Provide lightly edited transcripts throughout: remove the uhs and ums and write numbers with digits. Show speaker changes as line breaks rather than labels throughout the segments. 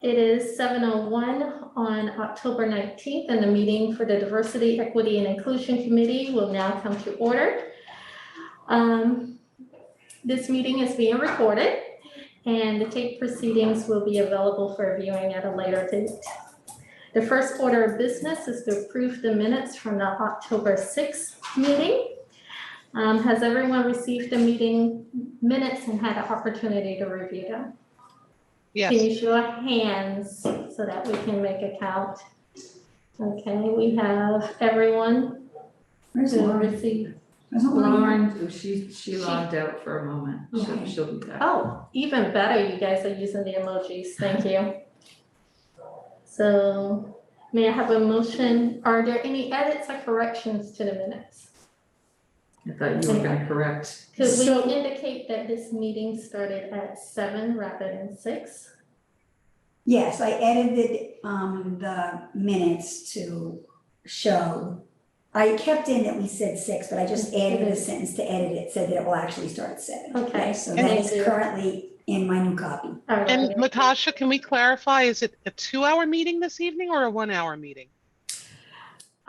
It is 7:01 on October 19th, and the meeting for the Diversity, Equity, and Inclusion Committee will now come to order. This meeting is being recorded, and the tape proceedings will be available for viewing at a later date. The first order of business is to approve the minutes from the October 6th meeting. Has everyone received the meeting minutes and had an opportunity to review them?
Yes.
Can you show of hands so that we can make a count? Okay, we have everyone who received. Lauren.
She logged out for a moment. She'll be back.
Oh, even better, you guys are using the emojis. Thank you. So may I have a motion? Are there any edits or corrections to the minutes?
I thought you were going to correct.
Could we indicate that this meeting started at 7 rather than 6?
Yes, I edited the minutes to show. I kept in that we said 6, but I just added a sentence to edit it, said that it will actually start at 7.
Okay.
So that is currently in my new copy.
And Latasha, can we clarify, is it a 2-hour meeting this evening or a 1-hour meeting?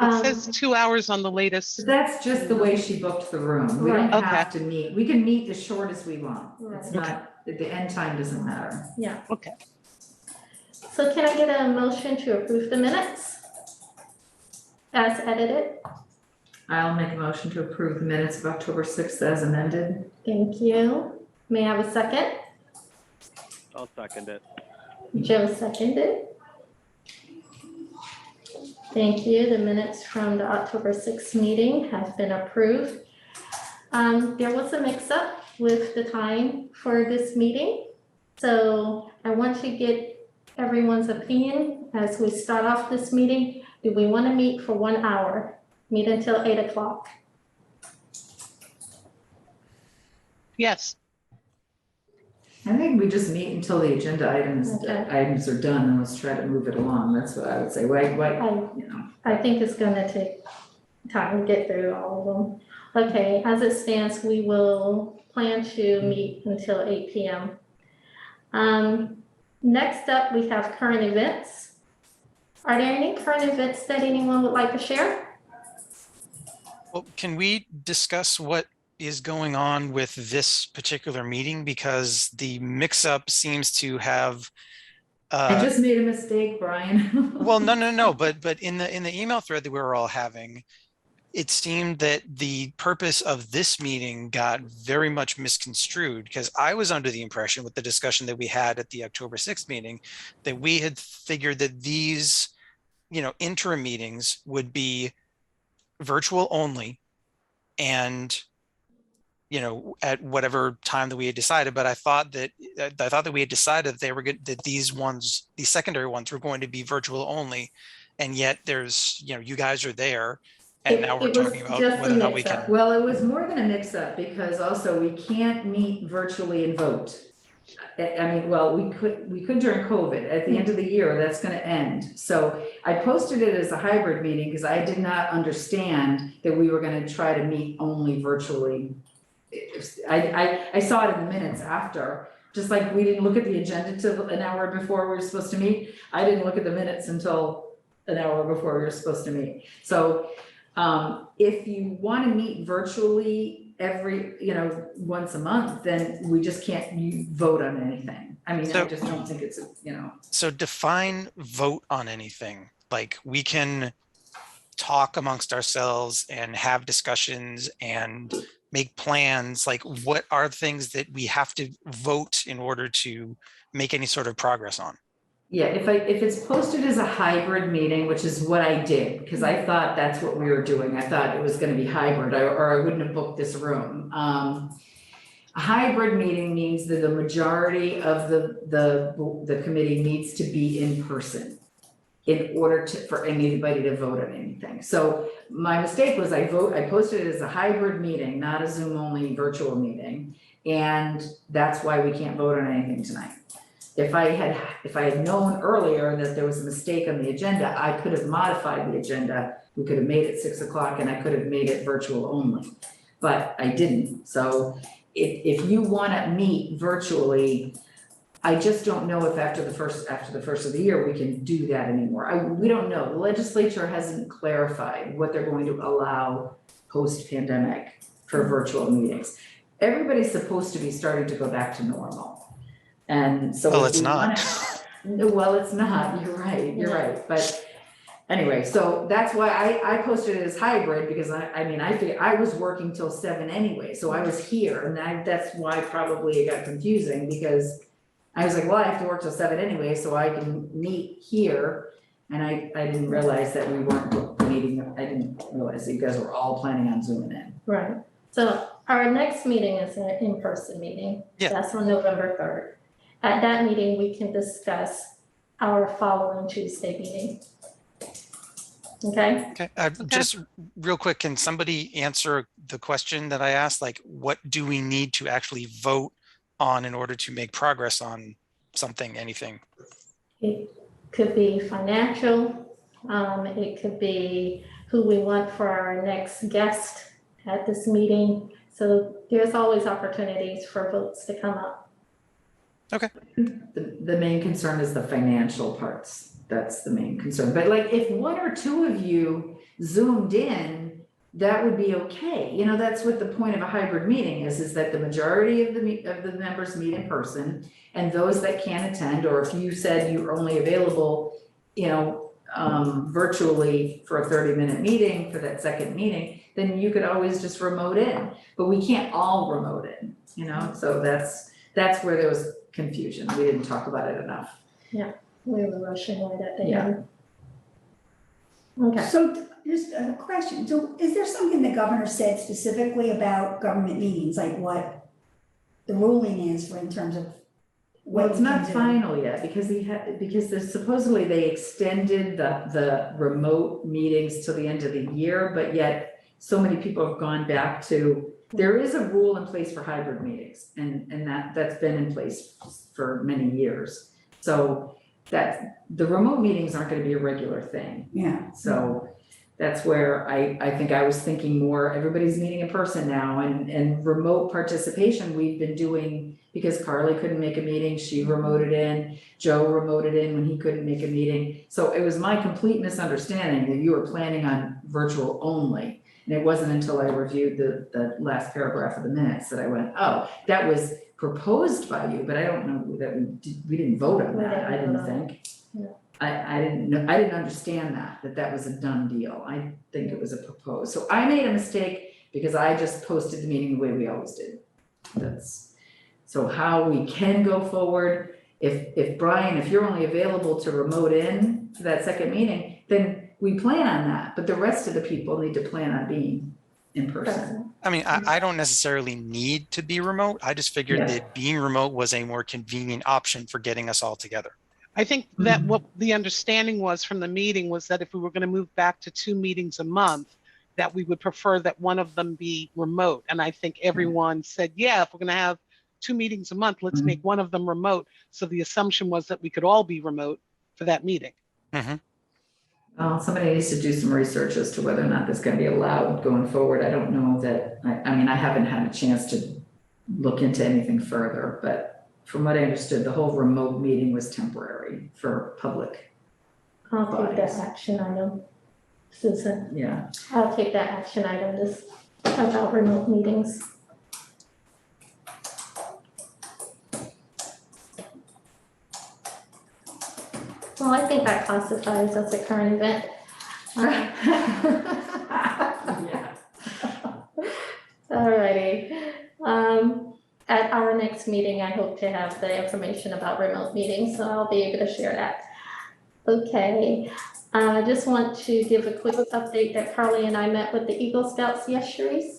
It says 2 hours on the latest.
That's just the way she booked the room. We don't
Okay.
have to meet. We can meet as short as we want. It's
Right.
not, the end time doesn't matter.
Yeah.
Okay.
So can I get a motion to approve the minutes as edited?
I'll make a motion to approve the minutes of October 6th as amended.
Thank you. May I have a second?
I'll second it.
Joe seconded. Thank you. The minutes from the October 6th meeting have been approved. There was a mix-up with the time for this meeting. So I want to get everyone's opinion as we start off this meeting. Do we want to meet for 1 hour? Meet until 8 o'clock?
Yes.
I think we just meet until the agenda
Okay.
items are done, and let's try to move it along. That's what I would say. Why, you know.
I think it's gonna take time to get through all of them. Okay, as it stands, we will plan to meet until 8 p.m. Next up, we have current events. Are there any current events that anyone would like to share?
Well, can we discuss what is going on with this particular meeting? Because the mix-up seems to have.
I just made a mistake, Brian.
Well, no. But in the email thread that we were all having, it seemed that the purpose of this meeting got very much misconstrued, because I was under the impression with the discussion that we had at the October 6th meeting that we had figured that these, interim meetings would be virtual only, and at whatever time that we had decided. But I thought that we had decided that they were good, that these secondary ones were going to be virtual only, and yet there's you guys are there, and now we're talking about whether or not we can.
Well, it was more than a mix-up, because also we can't meet virtually and vote. I mean, well, we could during COVID. At the end of the year, that's going to end. So I posted it as a hybrid meeting because I did not understand that we were going to try to meet only virtually. I saw it in the minutes after, just like we didn't look at the agenda till an hour before we were supposed to meet. I didn't look at the minutes until an hour before we were supposed to meet. So if you want to meet virtually every, once a month, then we just can't vote on anything. I mean, I just don't think it's,
So define vote on anything. Like, we can talk amongst ourselves and have discussions and make plans. Like, what are things that we have to vote in order to make any sort of progress on?
Yeah, if it's posted as a hybrid meeting, which is what I did, because I thought that's what we were doing. I thought it was going to be hybrid, or I wouldn't have booked this room. A hybrid meeting means that the majority of the committee needs to be in person in order for anybody to vote on anything. So my mistake was I posted it as a hybrid meeting, not a Zoom only virtual meeting, and that's why we can't vote on anything tonight. If I had known earlier that there was a mistake on the agenda, I could have modified the agenda. We could have made it 6 o'clock, and I could have made it virtual only, but I didn't. So if you want to meet virtually, I just don't know if after the first of the year, we can do that anymore. We don't know. The legislature hasn't clarified what they're going to allow post-pandemic for virtual meetings. Everybody's supposed to be starting to go back to normal. And so.
Well,
if
it's
we
not.
Well, it's not. You're right. But anyway, so that's why I posted it as hybrid, because I mean, I figured I was working till 7 anyway, so I was here, and that's why probably it got confusing, because I was like, well, I have to work till 7 anyway, so I can meet here, and I didn't realize that we weren't meeting, I didn't realize that you guys were all planning on zooming in.
Right. So our next meeting is an in-person meeting.
Yeah.
That's on November 3rd. At that meeting, we can discuss our following Tuesday meeting. Okay?
Okay, just real quick, can somebody answer the question that I asked? Like, what do we need to actually vote on in order to make progress on something, anything?
It could be financial. It could be who we want for our next guest at this meeting. So there's always opportunities for votes to come up.
The main concern is the financial parts. That's the main concern. But like, if 1 or 2 of you zoomed in, that would be okay. You know, that's what the point of a hybrid meeting is that the majority of the members meet in person, and those that can't attend, or if you said you're only available, you know, virtually for a 30-minute meeting for that second meeting, then you could always just remote in. But we can't all remote in, you know, so that's where there was confusion. We didn't talk about it enough.
Yeah, we were rushing right at the
Yeah.
end. Okay.
So just a question, so is there something the governor said specifically about government meetings, like what the ruling is for in terms of
Well,
what
it's
you
not
can do?
final yet, because supposedly they extended the remote meetings till the end of the year, but yet so many people have gone back to, there is a rule in place for hybrid meetings, and that's been in place for many years. So that the remote meetings aren't gonna be a regular thing.
Yeah.
So that's where I think I was thinking more, everybody's meeting in person now, and remote participation we've been doing, because Carly couldn't make a meeting, she remoted in, Joe remoted in when he couldn't make a meeting. So it was my complete misunderstanding that you were planning on virtual only. And it wasn't until I reviewed the last paragraph of the minutes that I went, oh, that was proposed by you, but I don't know that we didn't vote on that, I didn't think.
Yeah.
I didn't know, I didn't understand that was a done deal. I think it was a proposed. So I made a mistake because I just posted the meeting the way we always did. So how we can go forward, if Brian, if you're only available to remote in for that second meeting, then we plan on that, but the rest of the people need to plan on being in person.
I mean, I don't necessarily need to be remote. I just figured
Yeah.
that being remote was a more convenient option for getting us all together.
I think that what the understanding was from the meeting was that if we were going to move back to 2 meetings a month, that we would prefer that one of them be remote. And I think everyone said, yeah, if we're going to have 2 meetings a month, let's make one of them remote. So the assumption was that we could all be remote for that meeting.
Mm-hmm.
Well, somebody needs to do some research as to whether or not that's gonna be allowed going forward. I don't know that, I mean, I haven't had a chance to look into anything further, but from what I understood, the whole remote meeting was temporary for public.
I'll take that
Bodies.
action item, Susan.
Yeah.
I'll take that action item, this about remote meetings. Well, I think that classifies as a current event.
Yeah.
Alrighty. At our next meeting, I hope to have the information about remote meetings, so I'll be able to share that. Okay, I just want to give a quick update that Carly and I met with the Eagle Scouts yesterday.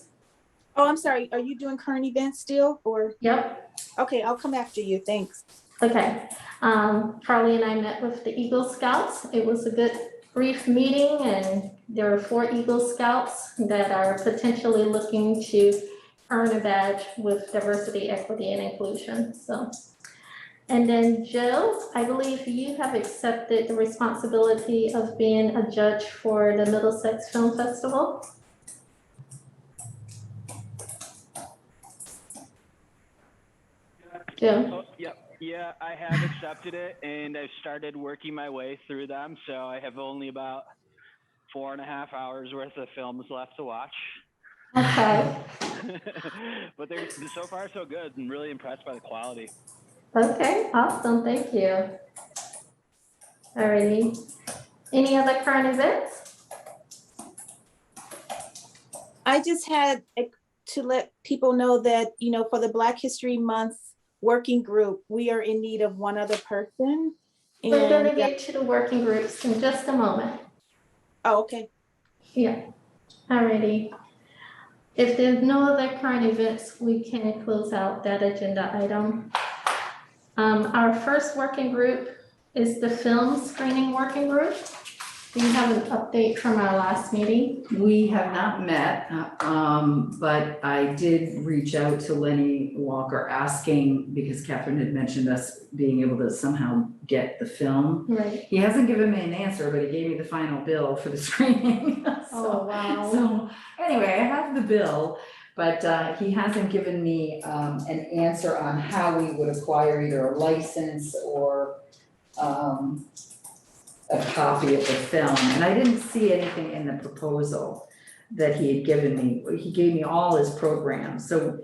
Oh, I'm sorry. Are you doing current events still or?
Yep,
Okay, I'll come after you. Thanks.
okay. Carly and I met with the Eagle Scouts. It was a good brief meeting, and there are 4 Eagle Scouts that are potentially looking to earn a badge with diversity, equity, and inclusion, so. And then Joe, I believe you have accepted the responsibility of being a judge for the Middlesex Film Festival. Joe?
Oh, yep. Yeah, I have accepted it, and I've started working my way through them. So I have only about 4.5 hours worth of films left to watch.
Okay,
But they're so far so good. I'm really impressed by the quality.
okay, awesome, thank you. Alrighty, any other current events?
I just had to let people know that, for the Black History Month working group, we are in need of one other person.
We're gonna
And,
get to the working groups in just a moment.
oh, okay.
Yeah, alrighty. If there's no other current events, we can close out that agenda item. Our first working group is the film screening working group. Do you have an update from our last meeting?
We have not met, but I did reach out to Lenny Walker asking, because Catherine had mentioned us being able to somehow get the film.
Right.
He hasn't given me an answer, but he gave me the final bill for the screening.
Oh, wow.
So anyway, I have the bill, but he hasn't given me an answer on how we would acquire either a license or a copy of the film, and I didn't see anything in the proposal that he had given me. He gave me all his programs, so,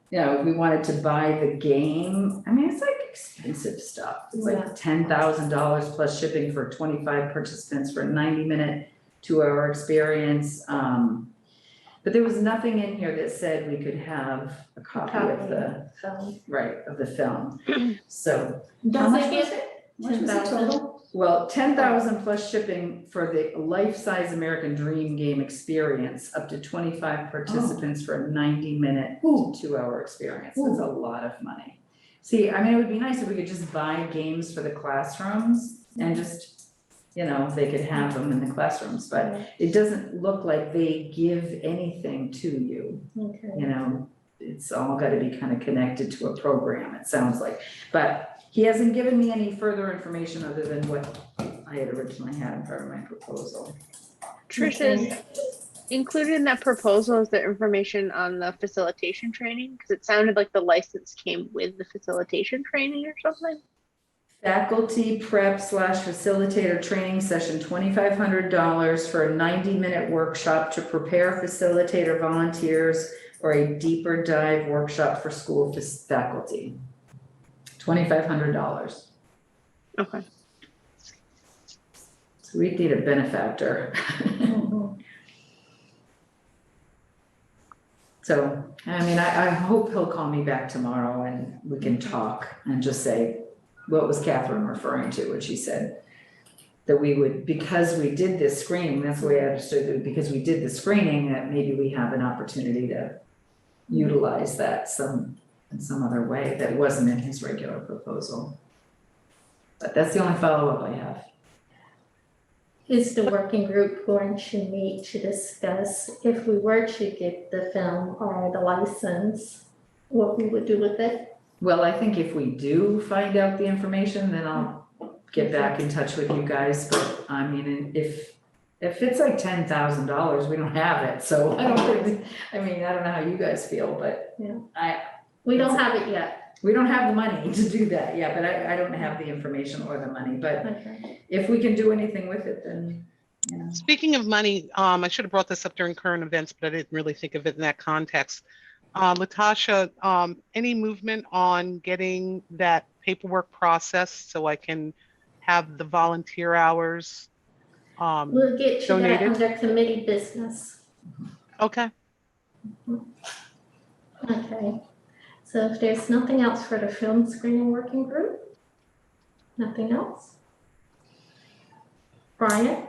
we wanted to buy the game. I mean, it's like expensive stuff. It's
Yeah.
like $10,000 plus shipping for 25 participants for a 90-minute, 2-hour experience. But there was nothing in here that said we could have a copy of the,
Film.
right, of the film. So,
Does
much
it
was
get
What was the total?
well, 10,000 plus shipping for the life-size American Dream game experience, up to 25 participants for a 90-minute,
Ooh.
2-hour experience. That's a lot of money. See, I mean, it would be nice if we could just buy games for the classrooms and just, they could have them in the classrooms, but it doesn't look like they give anything to you.
Okay.
It's all gotta be kind of connected to a program, it sounds like. But he hasn't given me any further information other than what I had originally had in part of my proposal.
Trish, is included in that proposal is the information on the facilitation training? Because it sounded like the license came with the facilitation training or something.
Faculty prep / facilitator training session, $2,500 for a 90-minute workshop to prepare facilitator volunteers for a deeper dive workshop for school faculty. $2,500.
Okay.
So we need a benefactor. So, I mean, I hope he'll call me back tomorrow and we can talk and just say, what was Catherine referring to when she said that we would, because we did this screening, that's the way I understood it, because we did the screening, that maybe we have an opportunity to utilize that in some other way that wasn't in his regular proposal. But that's the only follow-up I have.
Is the working group going to meet to discuss if we were to get the film or the license, what we would do with it?
Well, I think if we do find out the information, then I'll get back in touch with you guys, but I mean, if it's like $10,000, we don't have it, so I don't know how you guys feel, but
Yeah. We don't have it yet.
we don't have the money to do that, yeah, but I don't have the information or the money, but
Okay.
if we can do anything with it, then,
Speaking of money, I should have brought this up during current events, but I didn't really think of it in that context. Latasha, any movement on getting that paperwork processed so I can have the volunteer hours
We'll get to that
donated?
under committee business.
Okay.
Okay. So if there's nothing else for the film screening working group, nothing else? Brian?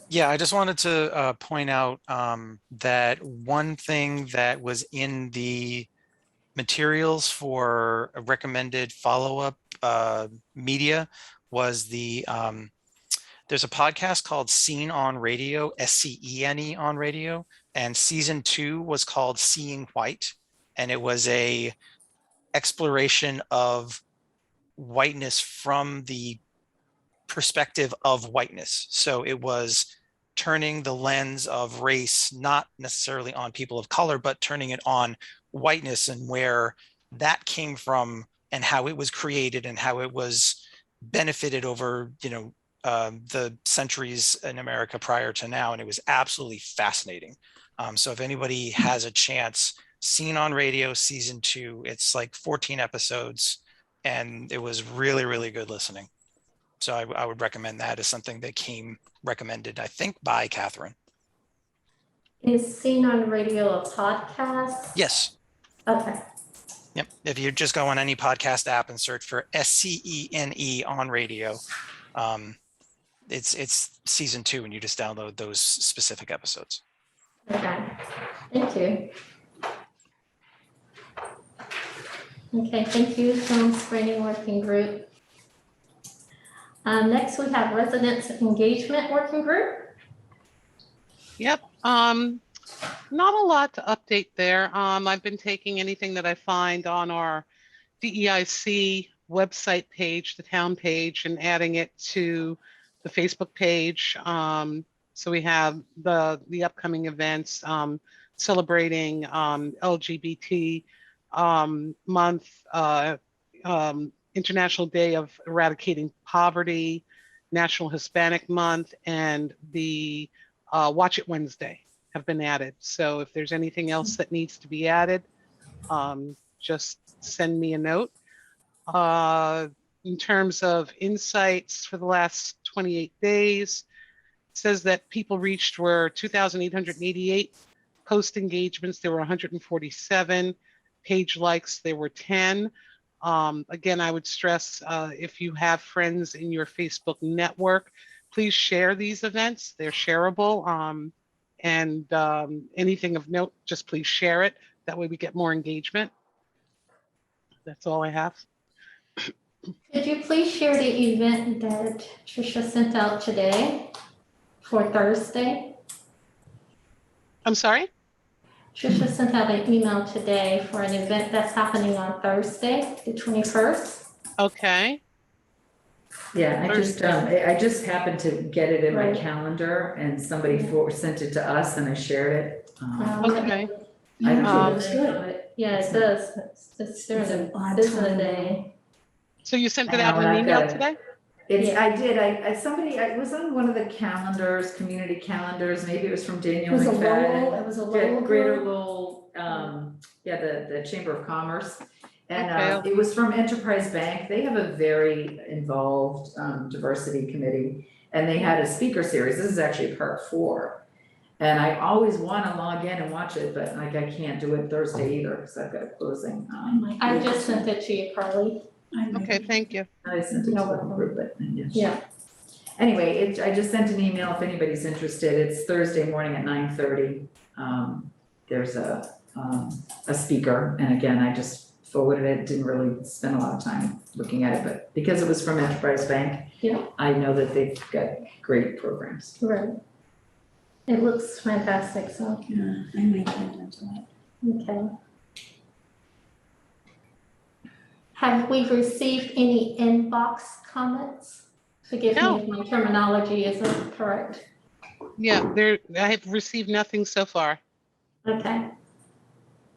Yeah, I just wanted to point out that one thing that was in the materials for a recommended follow-up media was there's a podcast called Scene on Radio, SCENE on Radio, and season 2 was called Seeing White, and it was a exploration of whiteness from the perspective of whiteness. So it was turning the lens of race, not necessarily on people of color, but turning it on whiteness and where that came from and how it was created and how it was benefited over, the centuries in America prior to now. And it was absolutely fascinating. So if anybody has a chance, Seen on Radio season 2, it's like 14 episodes and it was really, really good listening. So I would recommend that as something that came recommended, I think, by Catherine.
Is Seen on Radio a podcast?
Yes.
Okay.
Yep. If you just go on any podcast app and search for SCENE on Radio, it's season 2, and you just download those specific episodes.
Okay. Thank you. Okay, thank you, Film Screening Working Group. Next, we have Residents Engagement Working Group.
Yep. Not a lot to update there. I've been taking anything that I find on our DEIC website page, the town page, and adding it to the Facebook page. So we have the upcoming events celebrating LGBT month, International Day of Eradicating Poverty, National Hispanic Month, and the Watch It Wednesday have been added. So if there's anything else that needs to be added, just send me a note. In terms of insights for the last 28 days, it says that people reached were 2,888 post engagements. There were 147 page likes. There were 10. Again, I would stress if you have friends in your Facebook network, please share these events. They're shareable. And anything of note, just please share it. That way we get more engagement. That's all I have.
Could you please share the event that Tricia sent out today for Thursday?
I'm sorry?
Tricia sent out an email today for an event that's happening on Thursday, the 21st.
Okay.
Yeah, I just happened to get it in my
Right.
calendar, and somebody sent it to us, and I shared it.
Okay.
I don't know.
That's good.
Yeah, it does. It's during
It's an
the
odd
business
time.
day.
So you sent
I
it out
know,
in
and
an
I've
email
got it.
today?
Yeah.
I did, it was on one of the calendars, community calendars, maybe it was from Daniel
It was a
McFadden.
Lowell, it was a
Yeah,
Lowell
Greater
group.
Lowell, the Chamber of Commerce. And
Okay.
it was from Enterprise Bank. They have a very involved diversity committee, and they had a speaker series. This is actually part 4. And I always want to log in and watch it, but like I can't do it Thursday either because I've got a closing.
I just sent it to you, Carly.
Okay, thank you.
I sent it to the group, but
Yeah.
Anyway, I just sent an email if anybody's interested. It's Thursday morning at 9:30. There's a speaker, and again, I just forwarded it, didn't really spend a lot of time looking at it, but because it was from Enterprise Bank,
Yeah.
I know that they've got great programs.
Right. It looks fantastic, so,
Yeah, I might get into it.
okay. Have we received any inbox comments? Forgive
No.
me if my terminology isn't correct.
Yeah, I have received nothing so far.
Okay.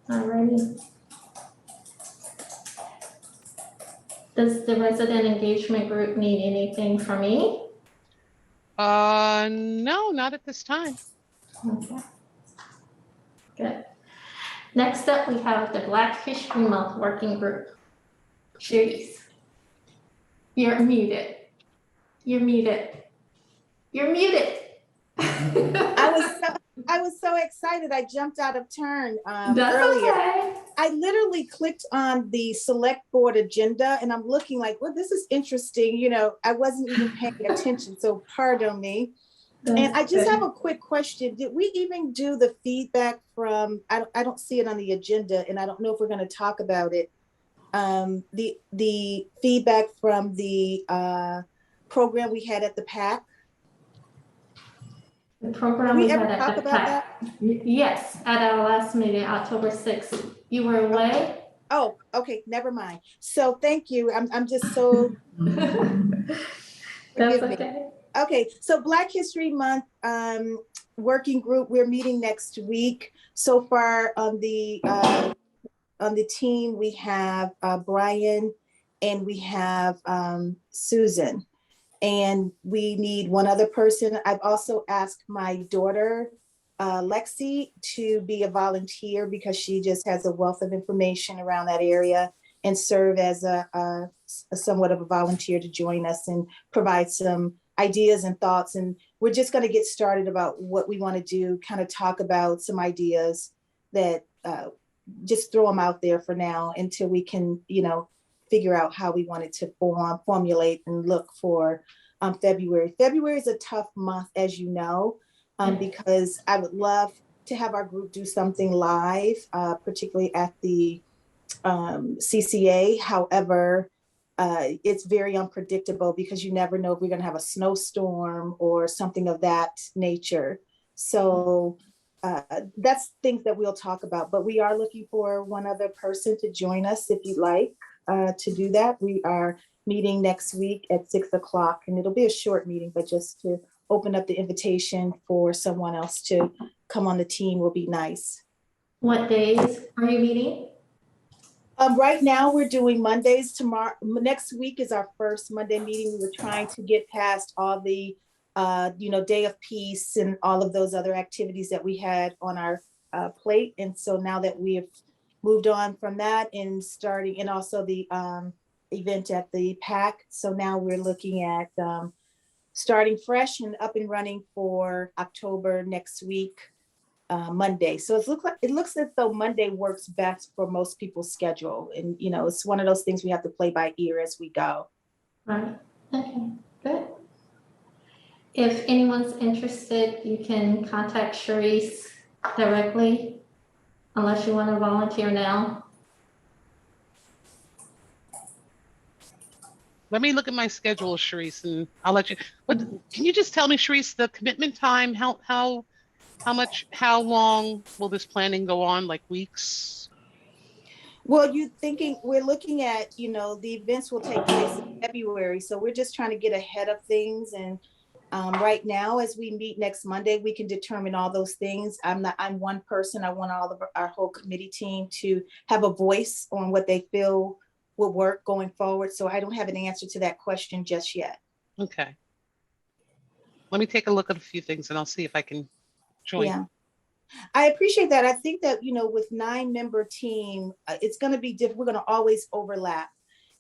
Alrighty. Does the resident engagement group need anything from me?
No, not at this time.
Okay. Good. Next up, we have the Black History Month Working Group. Jeez. You're muted. You're muted. You're muted.
I was so excited. I jumped out of turn
That's
earlier.
okay.
I literally clicked on the select board agenda and I'm looking like, well, this is interesting. You know, I wasn't even paying attention, so pardon me. And I just have a quick question. Did we even do the feedback from, I don't see it on the agenda and I don't know if we're going to talk about it. The feedback from the program we had at the PAC.
The program
Did
we
we
had
ever
at
talk
the
about
PAC.
that?
Yes, at our last meeting, October 6th. You were away?
Oh, okay, never mind. So thank you. I'm just so,
That's
forgive me.
okay.
Okay, so Black History Month working group, we're meeting next week. So far on the on the team, we have Brian and we have Susan. And we need one other person. I've also asked my daughter, Lexi, to be a volunteer because she just has a wealth of information around that area and serve as a somewhat of a volunteer to join us and provide some ideas and thoughts. And we're just going to get started about what we want to do, kind of talk about some ideas that just throw them out there for now until we can, figure out how we want it to formulate and look for February. February is a tough month, as you know, because I would love to have our group do something live, particularly at the CCA. However, it's very unpredictable because you never know if we're going to have a snowstorm or something of that nature. So that's things that we'll talk about, but we are looking for one other person to join us if you'd like to do that. We are meeting next week at 6 o'clock, and it'll be a short meeting, but just to open up the invitation for someone else to come on the team will be nice.
What days are you meeting?
Right now we're doing Mondays. Tomorrow, next week is our first Monday meeting. We were trying to get past all the, Day of Peace and all of those other activities that we had on our plate. And so now that we have moved on from that and starting, and also the event at the PAC. So now we're looking at starting fresh and up and running for October next week. Monday. So it looks as though Monday works best for most people's schedule. And, it's one of those things we have to play by ear as we go.
Right. Okay, good. If anyone's interested, you can contact Sharice directly, unless you want to volunteer now.
Let me look at my schedule, Sharice, and I'll let you. Can you just tell me, Sharice, the commitment time? How long will this planning go on? Like weeks?
Well, we're looking at, the events will take place in February. So we're just trying to get ahead of things. And right now, as we meet next Monday, we can determine all those things. I'm one person. I want all of our whole committee team to have a voice on what they feel will work going forward. So I don't have an answer to that question just yet.
Okay. Let me take a look at a few things and I'll see if I can join.
Yeah. I appreciate that. I think that, with 9-member team, it's going to be different. We're going to always overlap.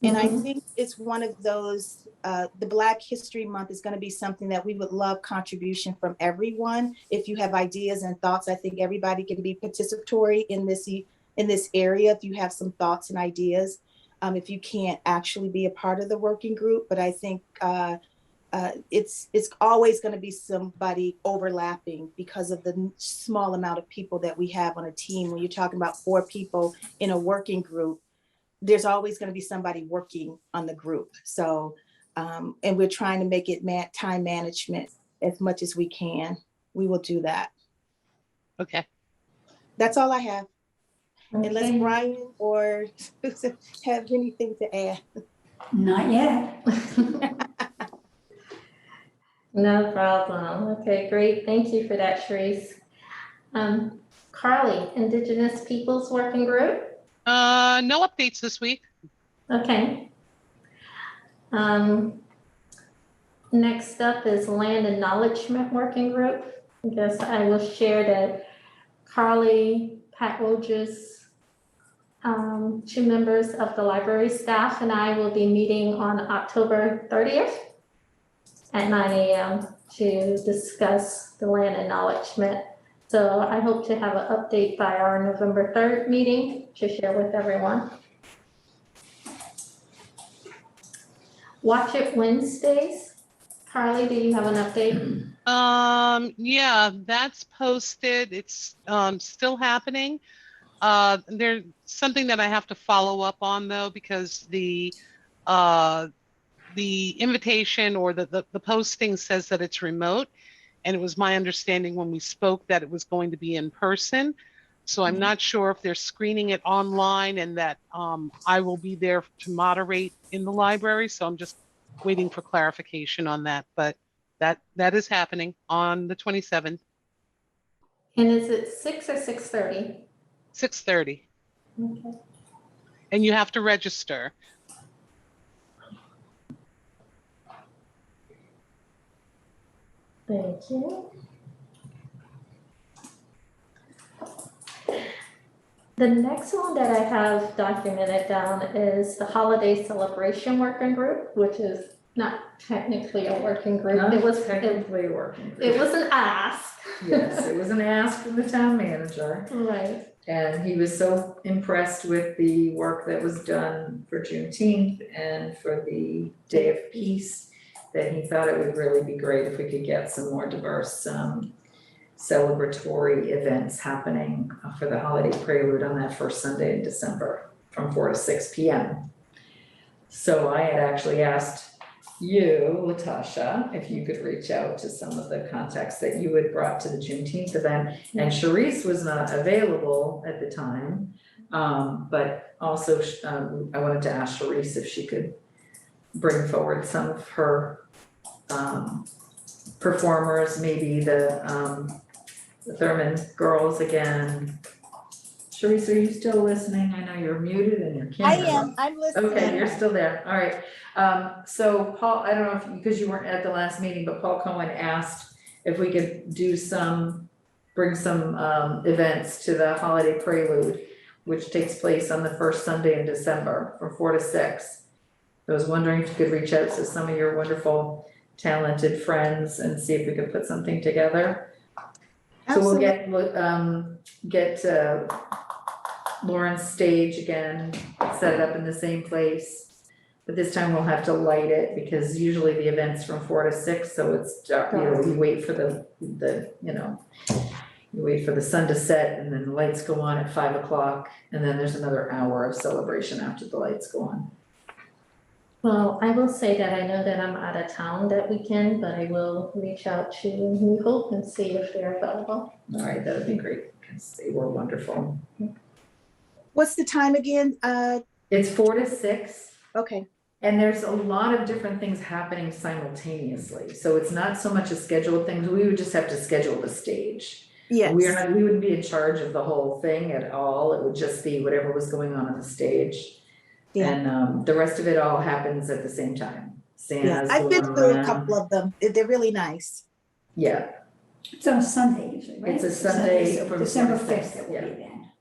And I think it's one of those, the Black History Month is going to be something that we would love contribution from everyone. If you have ideas and thoughts, I think everybody can be participatory in this area. If you have some thoughts and ideas, if you can't actually be a part of the working group, but I think it's always going to be somebody overlapping because of the small amount of people that we have on a team. When you're talking about 4 people in a working group, there's always going to be somebody working on the group. So, and we're trying to make it time management as much as we can. We will do that.
Okay.
That's all I have.
Okay.
Unless Brian or Susan have anything to add.
Not yet.
No problem. Okay, great. Thank you for that, Sharice. Carly, Indigenous Peoples Working Group.
No updates this week.
Okay. Next up is Land Acknowledgement Working Group. I guess I will share that Carly, Pat Roges, 2 members of the library staff, and I will be meeting on October 30th at 9 a.m. to discuss the land acknowledgement. So I hope to have an update by our November 3rd meeting to share with everyone. Watch It Wednesdays. Carly, do you have an update?
Yeah, that's posted. It's still happening. There's something that I have to follow up on though, because the invitation or the posting says that it's remote. And it was my understanding when we spoke that it was going to be in person. So I'm not sure if they're screening it online and that I will be there to moderate in the library. So I'm just waiting for clarification on that. But that is happening on the 27th.
And is it 6 or 6:30?
6:30.
Okay.
and you have to register.
Thank you. The next one that I have documented down is the holiday celebration working group, which is not technically a working group. It was
technically a working group.
It was an ask.
Yes, it was an ask from the town manager.
Right.
And he was so impressed with the work that was done for Juneteenth and for the Day of Peace that he thought it would really be great if we could get some more diverse celebratory events happening for the holiday prelude on that first Sunday in December from 4 to 6 p.m. So I had actually asked you, Latasha, if you could reach out to some of the contacts that you had brought to the Juneteenth event. And Charisse was not available at the time, but also I wanted to ask Charisse if she could bring forward some of her performers, maybe the Thurman girls again. Charisse, are you still listening? I know you're muted and your camera's
I
off.
am, I'm listening.
Okay, you're still there, all right. So Paul, I don't know if, because you weren't at the last meeting, but Paul Cohen asked if we could do bring some events to the holiday prelude, which takes place on the first Sunday in December from 4 to 6. I was wondering if you could reach out to some of your wonderful, talented friends and see if we could put something together.
Absolutely.
So we'll get Lauren's stage again, set it up in the same place. But this time we'll have to light it because usually the event's from 4 to 6, so it's dark, you wait for you wait for the sun to set and then the lights go on at 5 o'clock and then there's another hour of celebration after the lights go on.
Well, I will say that I know that I'm out of town that weekend, but I will reach out to New Hope and see if they're available.
All right, that would be great because they were wonderful.
What's the time again?
It's 4 to 6.
Okay.
And there's a lot of different things happening simultaneously. So it's not so much a scheduled thing. We would just have to schedule the stage.
Yes.
We wouldn't be in charge of the whole thing at all. It would just be whatever was going on the stage.
Yeah.
And the rest of it all happens at the same time. Santa's
I've been
going
through
around.
a couple of them. They're really nice.
Yeah,
It's on Sunday usually, right?
it's a Sunday
So
from
December
4 to 6,
5th it will
yeah.
be then.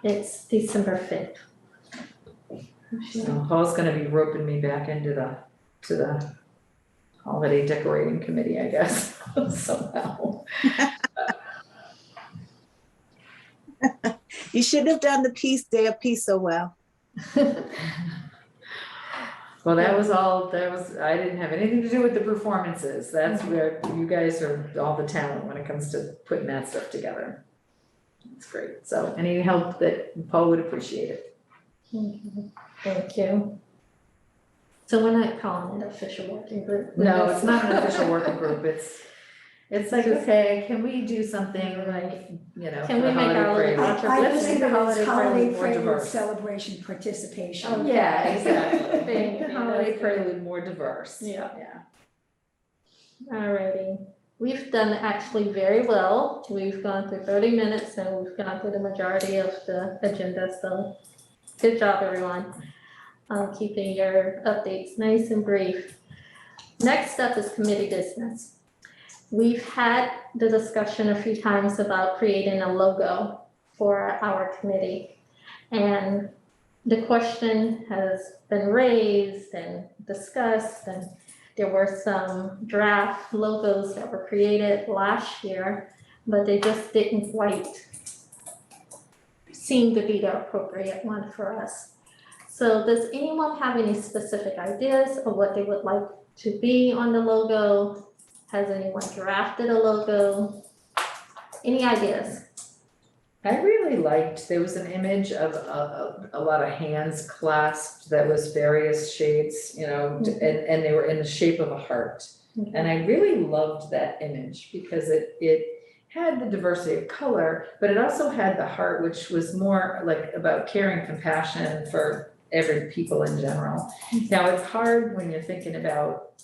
It's December 5th.
So Paul's gonna be roping me back into the holiday decorating committee, I guess, somehow.
You shouldn't have done the Day of Peace so well.
Well, I didn't have anything to do with the performances. That's where you guys are all the talent when it comes to putting that stuff together. It's great. So any help that Paul would appreciate it.
Thank you. So we're not calling it official working group?
No, it's not an official working group. It's like, okay, can we do something like,
Can
for
we
the
make our
holiday
little
prelude?
I
Let's
just
make
think
the
of it as holiday
more
prelude
diverse.
celebration participation.
Okay.
Yeah, exactly.
Thank
Make the
you.
holiday prelude more diverse.
Yeah.
Yeah.
Alrighty. We've done actually very well. We've gone through 30 minutes and we've gone through the majority of the agenda, so good job, everyone. Keeping your updates nice and brief. Next up is committee business. We've had the discussion a few times about creating a logo for our committee. And the question has been raised and discussed, and there were some draft logos that were created last year, but they just didn't quite seem to be the appropriate one for us. So does anyone have any specific ideas of what they would like to be on the logo? Has anyone drafted a logo? Any ideas?
I really liked, there was an image of a lot of hands clasped that was various shades, and they were in the shape of a heart. And I really loved that image because it had the diversity of color, but it also had the heart, which was more like about caring, compassion for every people in general. Now, it's hard when you're thinking about,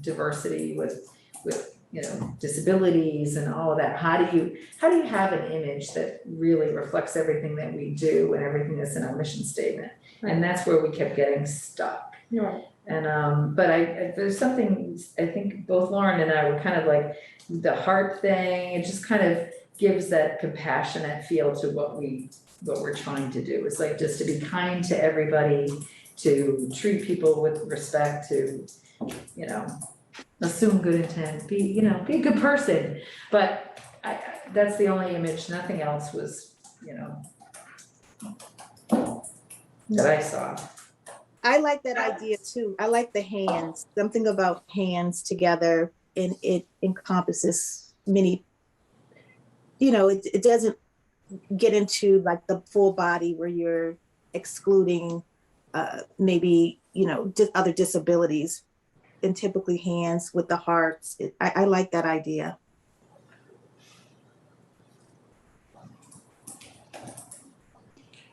diversity with you know, disabilities and all of that. How do you have an image that really reflects everything that we do and everything that's in our mission statement? And that's where we kept getting stuck.
Right.
And but there's something, I think both Lauren and I were kind of like the heart thing. It just kind of gives that compassionate feel to what we're trying to do. It's like just to be kind to everybody, to treat people with respect, to, you know, assume good intent, be a good person. But that's the only image, nothing else was, you know, that I saw.
I like that idea too. I like the hands, something about hands together, and it encompasses many, you know, it doesn't get into like the full body where you're excluding maybe, you know, other disabilities, and typically hands with the hearts. I like that idea.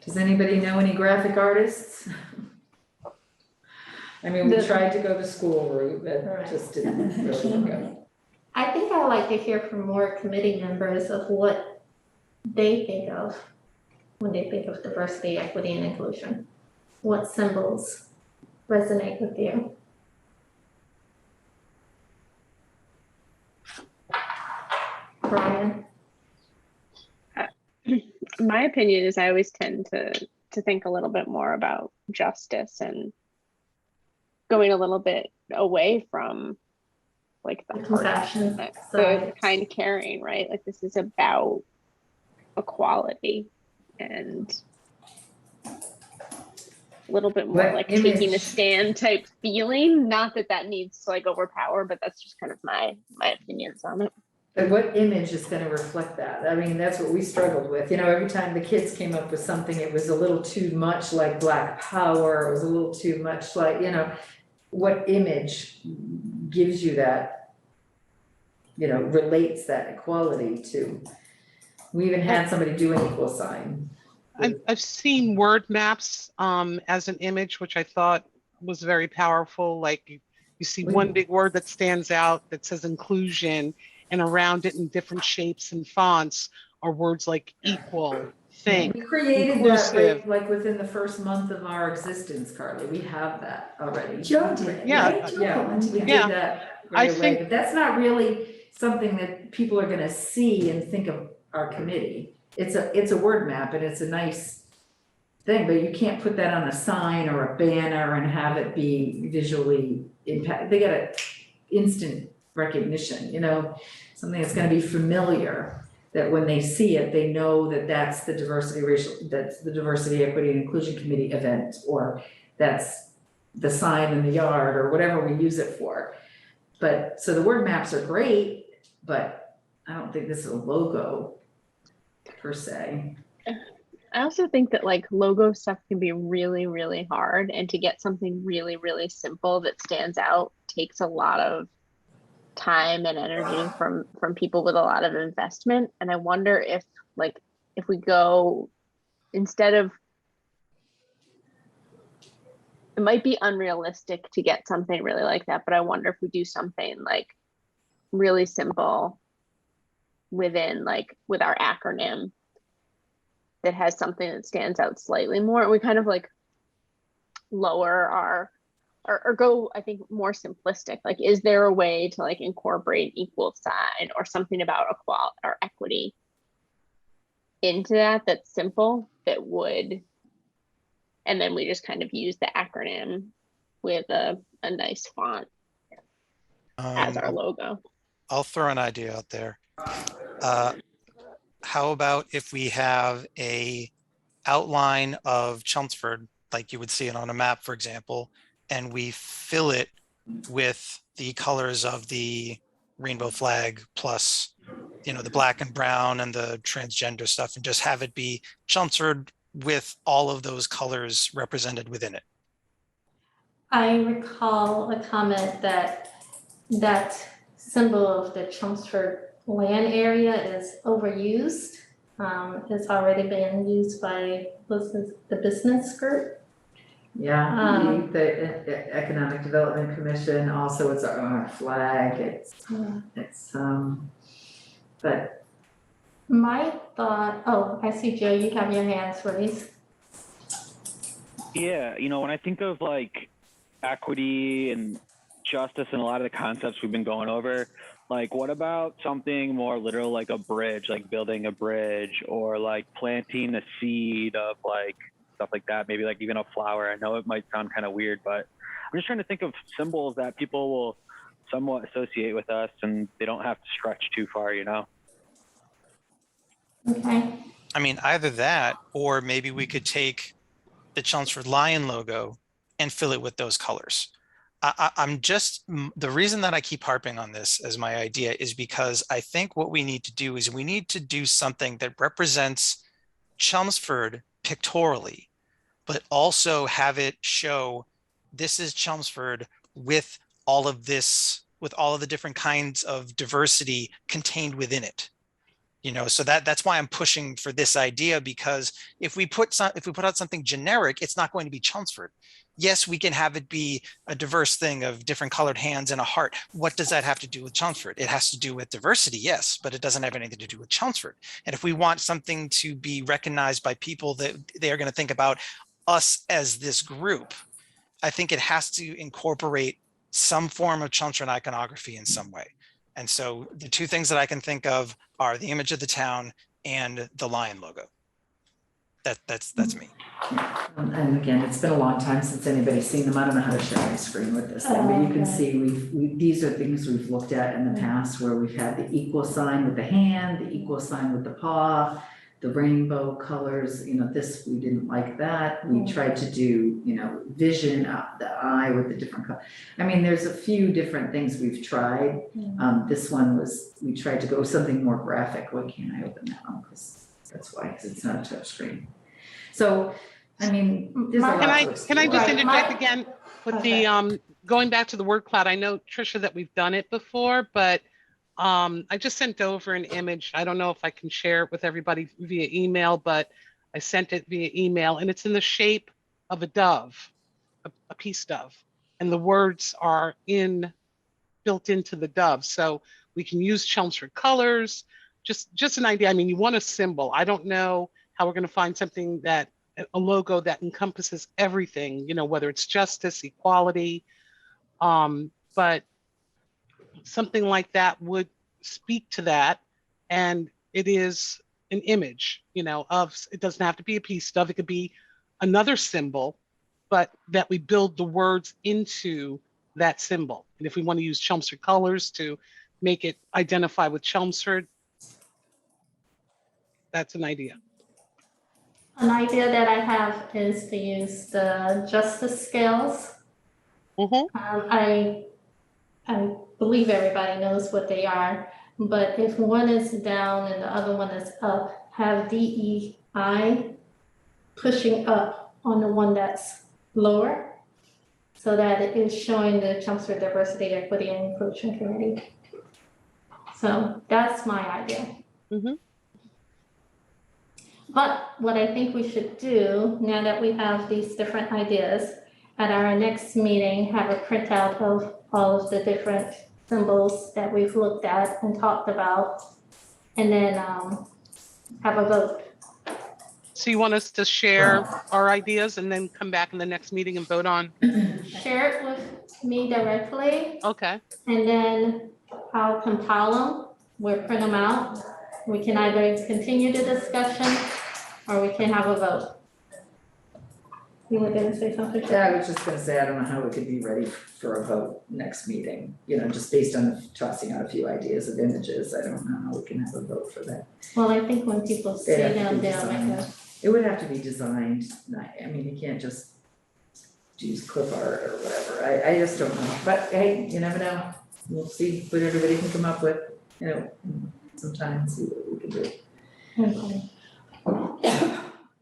Does anybody know any graphic artists? I mean, we tried to go the school route, but just didn't really work out.
I think I'd like to hear from more committee members of what they think of when they think of diversity, equity, and inclusion. What symbols resonate with you? Brian?
My opinion is I always tend to think a little bit more about justice and going a little bit away from like the
compassion,
the kind caring, right? Like this is about equality and a little bit more like taking a stand type feeling. Not that that needs to like overpower, but that's just kind of my opinions on it.
But what image is going to reflect that? I mean, that's what we struggled with. You know, every time the kids came up with something, it was a little too much like Black Power. It was a little too much like, you know, what image gives you that, you know, relates that equality to. We even had somebody do an equal sign.
I've seen word maps as an image, which I thought was very powerful. Like you see one big word that stands out that says inclusion, and around it in different shapes and fonts are words like equal, think,
we created
inclusive.
that like within the first month of our existence, Carly. We have that already.
Joe did,
Yeah.
right? Joe
Yeah,
put one
we
together.
did that right away, but that's not really something that people are gonna see and think of our committee. It's a word map and it's a nice thing, but you can't put that on a sign or a banner and have it be visually impact. They got an instant recognition, you know, something that's gonna be familiar, that when they see it, they know that that's the diversity, equity, and inclusion committee event, or that's the sign in the yard, or whatever we use it for. But, so the word maps are great, but I don't think this is a logo per se.
I also think that like logo stuff can be really, really hard, and to get something really, really simple that stands out takes a lot of time and energy from people with a lot of investment. And I wonder if like if we go, instead of, it might be unrealistic to get something really like that, but I wonder if we do something like really simple within like with our acronym that has something that stands out slightly more, and we kind of like lower our or go, I think, more simplistic. Like, is there a way to like incorporate equal sign or something about equality or equity into that that's simple, that would, and then we just kind of use the acronym with a nice font as our logo.
I'll throw an idea out there. How about if we have a outline of Chelmsford, like you would see it on a map, for example, and we fill it with the colors of the rainbow flag plus, you know, the black and brown and the transgender stuff, and just have it be Chelmsford with all of those colors represented within it.
I recall a comment that symbol of the Chelmsford land area is overused. It's already been used by the business group.
Yeah, the Economic Development Commission, also it's our flag, but
My thought, oh, I see Joe, you have your hands raised.
Yeah, when I think of like equity and justice and a lot of the concepts we've been going over, like what about something more literal, like a bridge, like building a bridge, or like planting a seed of like stuff like that, maybe like even a flower. I know it might sound kind of weird, but I'm just trying to think of symbols that people will somewhat associate with us and they don't have to stretch too far,
Okay.
I mean, either that, or maybe we could take the Chelmsford Lion logo and fill it with those colors. I'm just, the reason that I keep harping on this as my idea is because I think what we need to do is we need to do something that represents Chelmsford pictorially, but also have it show this is Chelmsford with all of this, with all of the different kinds of diversity contained within it. So that's why I'm pushing for this idea, because if we put out something generic, it's not going to be Chelmsford. Yes, we can have it be a diverse thing of different colored hands and a heart. What does that have to do with Chelmsford? It has to do with diversity, yes, but it doesn't have anything to do with Chelmsford. And if we want something to be recognized by people that they are going to think about us as this group, I think it has to incorporate some form of Chelmsford iconography in some way. And so the two things that I can think of are the image of the town and the lion logo. That's me.
and again, it's been a long time since anybody's seen them. I don't know how to share my screen with this thing, but you can see these are things we've looked at in the past where we've had the equal sign with the hand, the equal sign with the paw, the rainbow colors, this, we didn't like that. We tried to do, vision, the eye with the different color. I mean, there's a few different things we've tried. This one we tried to go something more graphic. Why can't I open that one? Because it's not a touch screen. So, I mean, there's a lot to explore.
Can I just interject again with the, going back to the word cloud? I know, Tricia, that we've done it before, but I just sent over an image. I don't know if I can share it with everybody via email, but I sent it via email, and it's in the shape of a dove, a peace dove, and the words are built into the dove. So we can use Chelmsford colors, just an idea. I mean, you want a symbol. I don't know how we're going to find something a logo that encompasses everything, whether it's justice, equality, but something like that would speak to that. And it is an image, it doesn't have to be a piece of, it could be another symbol, but that we build the words into that symbol. And if we want to use Chelmsford colors to make it identify with Chelmsford, that's an idea.
An idea that I have is to use the justice scales. I believe everybody knows what they are, but if one is down and the other one is up, have DEI pushing up on the one that's lower, so that it is showing the Chelmsford Diversity, Equity, and Inclusion Committee. So that's my idea. But what I think we should do, now that we have these different ideas, at our next meeting, have a printout of all of the different symbols that we've looked at and talked about, and then have a vote.
So you want us to share our ideas and then come back in the next meeting and vote on?
Share it with me directly.
Okay.
And then I'll compile them, we'll print them out. We can either continue the discussion or we can have a vote. You were gonna say something?
Yeah, I was just gonna say, I don't know how we could be ready for a vote next meeting, just based on tossing out a few ideas of images. I don't know how we can have a vote for that.
Well, I think when people see them, they'll make a.
It would have to be designed. I mean, you can't just use clip art or whatever. I just don't know. But hey, you never know. We'll see what everybody can come up with, sometime, see what we can do.
Okay.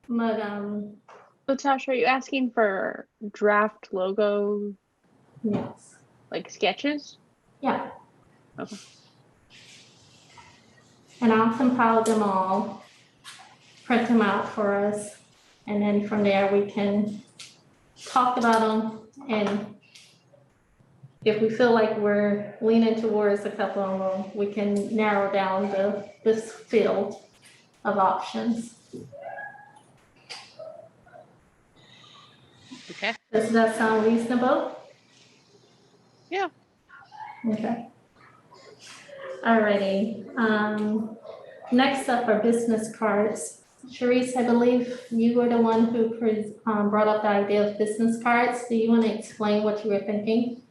But
Latasha, are you asking for draft logo,
yes.
like sketches?
Yeah.
Okay.
And I'll compile them all, print them out for us, and then from there we can talk about them, and if we feel like we're leaning towards a couple of them, we can narrow down this field of options.
Okay.
Does that sound reasonable?
Yeah.
Okay. Alrighty. Next up are business cards. Sharice, I believe you were the one who brought up the idea of business cards. Do you want to explain what you were thinking?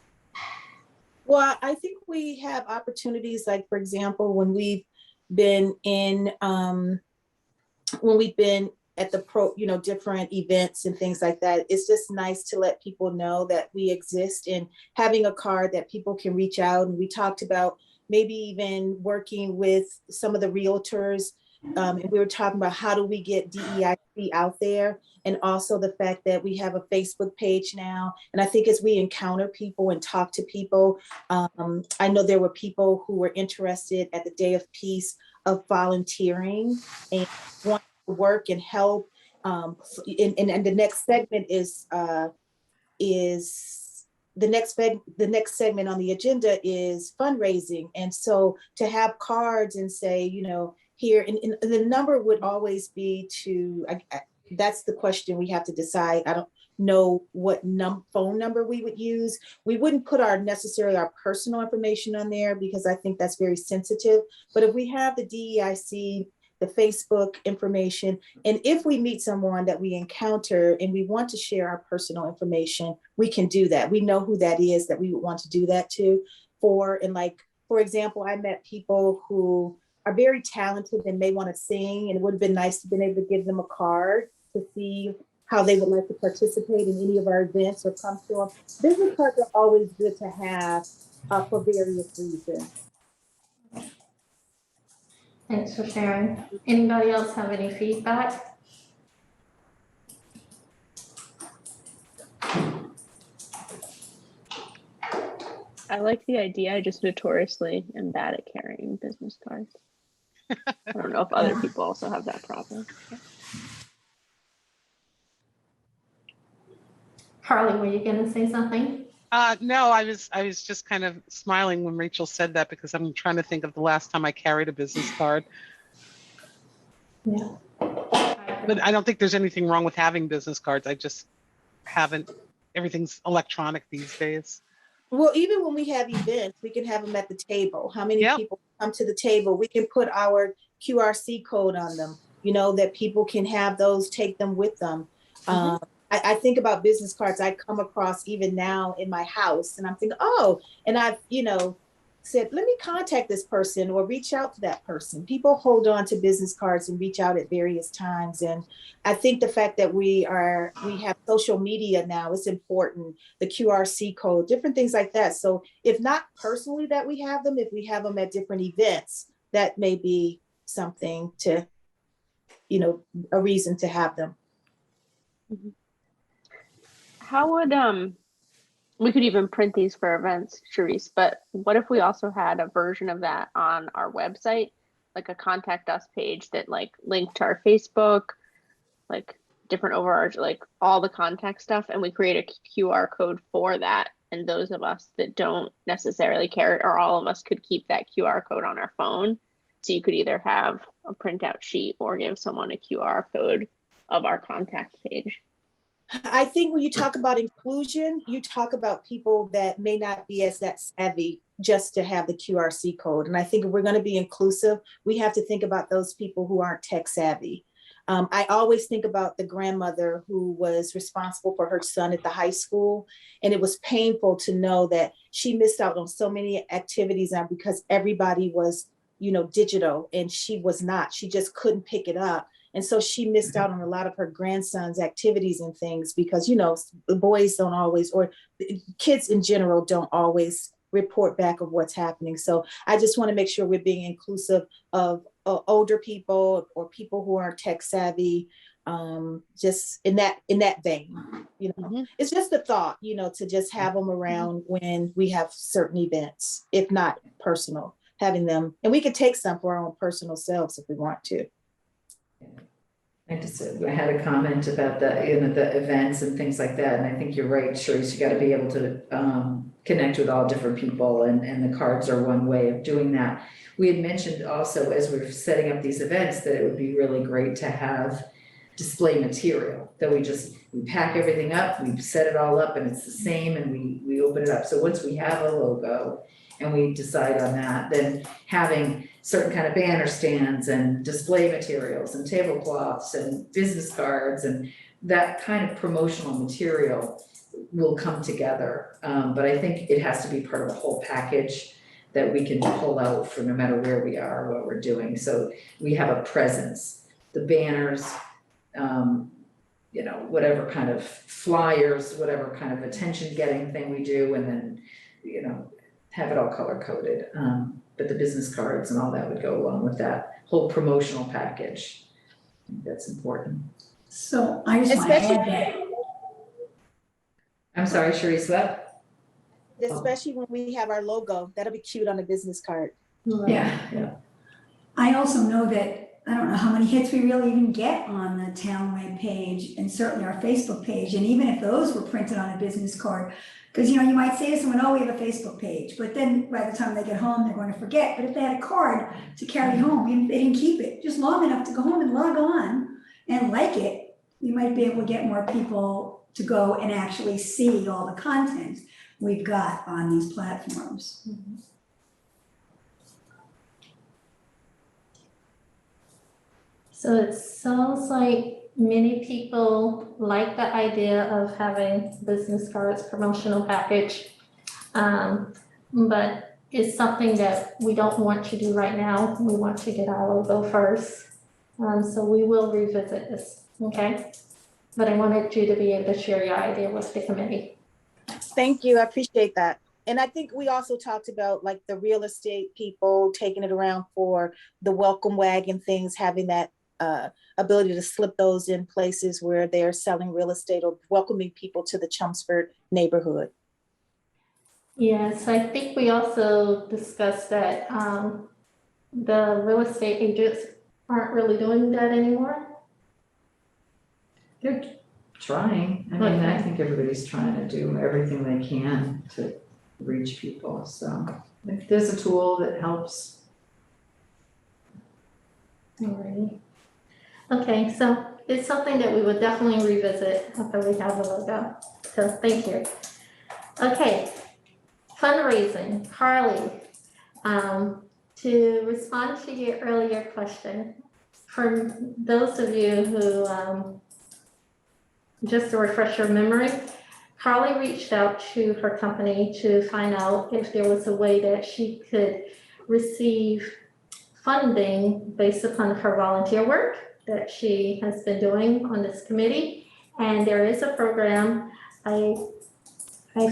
Well, I think we have opportunities, like, for example, when we've been at the different events and things like that, it's just nice to let people know that we exist and having a card that people can reach out. And we talked about maybe even working with some of the realtors. And we were talking about how do we get DEIC out there, and also the fact that we have a Facebook page now. And I think as we encounter people and talk to people, I know there were people who were interested at the Day of Peace of volunteering and want to work and help. And the next segment is the next segment on the agenda is fundraising. And so to have cards and say, here, and the number would always be that's the question we have to decide. I don't know what phone number we would use. We wouldn't put necessarily our personal information on there because I think that's very sensitive. But if we have the DEIC, the Facebook information, and if we meet someone that we encounter and we want to share our personal information, we can do that. We know who that is that we would want to do that to. For example, I met people who are very talented and may want to sing, and it would have been nice to have been able to give them a card to see how they would like to participate in any of our events or come to them. Business cards are always good to have for various reasons.
Thanks for sharing. Anybody else have any feedback?
I like the idea. I just notoriously am bad at carrying business cards. I don't know if other people also have that problem.
Carly, were you gonna say something?
No, I was just kind of smiling when Rachel said that because I'm trying to think of the last time I carried a business card.
Yeah.
But I don't think there's anything wrong with having business cards. I just haven't. Everything's electronic these days.
Well, even when we have events, we can have them at the table. How many people come to the table? We can put our QRC code on them, that people can have those, take them with them. I think about business cards I come across even now in my house, and I'm thinking, and I've, said, let me contact this person or reach out to that person. People hold on to business cards and reach out at various times. And I think the fact that we have social media now is important, the QRC code, different things like that. So if not personally that we have them, if we have them at different events, that may be something to, a reason to have them.
How would we could even print these for events, Sharice, but what if we also had a version of that on our website, like a contact us page that linked to our Facebook, different overarch, all the contact stuff, and we create a QR code for that, and those of us that don't necessarily care, or all of us could keep that QR code on our phone. So you could either have a printout sheet or give someone a QR code of our contact page.
I think when you talk about inclusion, you talk about people that may not be as that savvy just to have the QRC code. And I think if we're going to be inclusive, we have to think about those people who aren't tech savvy. I always think about the grandmother who was responsible for her son at the high school. And it was painful to know that she missed out on so many activities now because everybody was, digital, and she was not. She just couldn't pick it up. And so she missed out on a lot of her grandson's activities and things because, the boys don't always, or kids in general don't always report back of what's happening. So I just want to make sure we're being inclusive of older people or people who are tech savvy, just in that vein. It's just a thought, to just have them around when we have certain events, if not personal, having them. And we could take some for our own personal selves if we want to.
I had a comment about the events and things like that, and I think you're right, Sharice, you gotta be able to, connect with all different people, and the cards are one way of doing that. We had mentioned also, as we were setting up these events, that it would be really great to have display material, that we pack everything up, we set it all up, and it's the same, and we open it up. So once we have a logo and we decide on that, then having certain kind of banner stands and display materials and tablecloths and business cards and that kind of promotional material will come together. But I think it has to be part of a whole package that we can pull out for no matter where we are, what we're doing. So we have a presence, the banners, whatever kind of flyers, whatever kind of attention getting thing we do, and then, have it all color coded. But the business cards and all that would go along with that whole promotional package. I think that's important.
So I just want to add that.
I'm sorry, Sharice, what?
Especially when we have our logo, that'll be cute on a business card.
Yeah.
I also know that, I don't know how many hits we really even get on the town web page and certainly our Facebook page. And even if those were printed on a business card, because you might say to someone, oh, we have a Facebook page, but then by the time they get home, they're going to forget. But if they had a card to carry home, even if they didn't keep it just long enough to go home and log on and like it, we might be able to get more people to go and actually see all the content we've got on these platforms.
Mhm. So it sounds like many people like the idea of having business cards, promotional package. But it's something that we don't want to do right now. We want to get our logo first. So we will revisit this, okay? But I wanted you to be able to share your idea with the committee.
Thank you, I appreciate that. And I think we also talked about like the real estate people taking it around for the welcome wagon things, having that ability to slip those in places where they're selling real estate or welcoming people to the Chelmsford neighborhood.
Yes, I think we also discussed that the real estate agents aren't really doing that anymore.
They're trying. I mean, I
Okay.
think everybody's trying to do everything they can to reach people. So if there's a tool that helps.
Alrighty. Okay, so it's something that we would definitely revisit after we have the logo. So thank you. Okay, fundraising, Carly. To respond to your earlier question, for those of you who, just to refresh your memory, Carly reached out to her company to find out if there was a way that she could receive funding based upon her volunteer work that she has been doing on this committee. And there is a program, I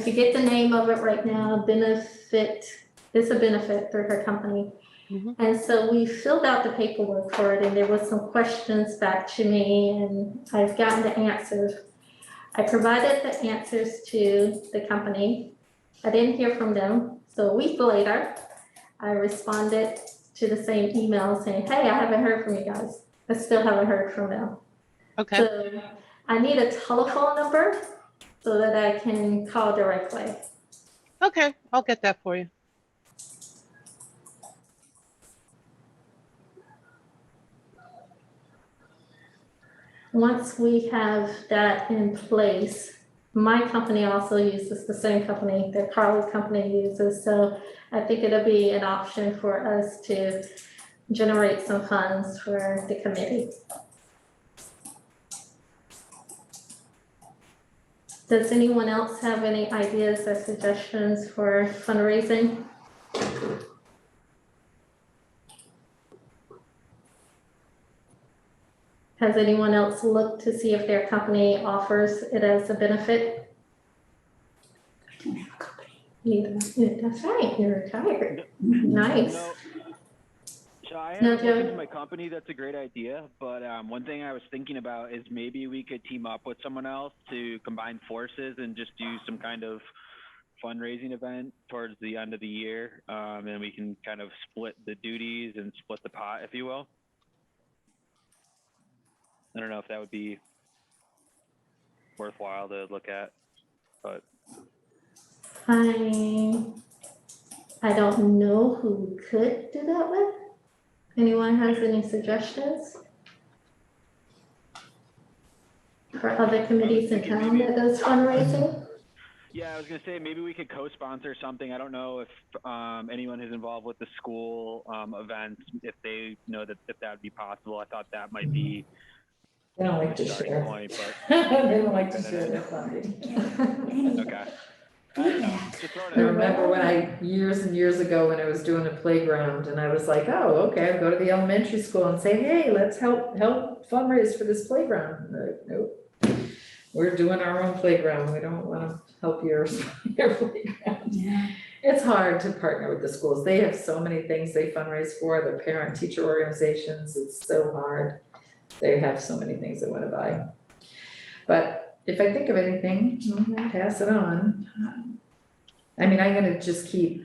forget the name of it right now, it's a benefit through her company.
Mhm.
And so we filled out the paperwork for it, and there was some questions back to me, and I've gotten the answers. I provided the answers to the company. I didn't hear from them. So a week later, I responded to the same email saying, hey, I haven't heard from you guys. I still haven't heard from them.
Okay.
So I need a telephone number so that I can call directly.
Okay, I'll get that for you.
Once we have that in place, my company also uses the same company that Carly's company uses. So I think it'll be an option for us to generate some funds for the committee. Does anyone else have any ideas or suggestions for fundraising? Has anyone else looked to see if their company offers it as a benefit?
I don't have a company.
Neither. Yeah, that's right, you're retired. Nice.
No. So I
No,
haven't looked into
Joe?
my company. That's a great idea. But one thing I was thinking about is maybe we could team up with someone else to combine forces and just do some kind of fundraising event towards the end of the year. And we can kind of split the duties and split the pot, if you will. I don't know if that would be worthwhile to look at, but
I don't know who we could do that with. Anyone has any suggestions? For other committees in
thinking
town that does fundraising?
yeah, I was gonna say maybe we could co-sponsor something. I don't know if anyone who's involved with the school events, if they know that if that would be possible. I thought that might be
They don't like
a
to
starting
share.
point, but
They don't like to share their funding.
okay. I don't know. Just throw it
I
out.
remember when years and years ago, when I was doing a playground and I was like, oh, okay, I'll go to the elementary school and say, hey, let's help fundraise for this playground. And they're like, nope, we're doing our own playground. We don't want to help your playground.
Yeah.
It's hard to partner with the schools. They have so many things they fundraise for, their parent teacher organizations. It's so hard. They have so many things they want to buy. But if I think of anything, I'll pass it on. I mean, I'm gonna just keep,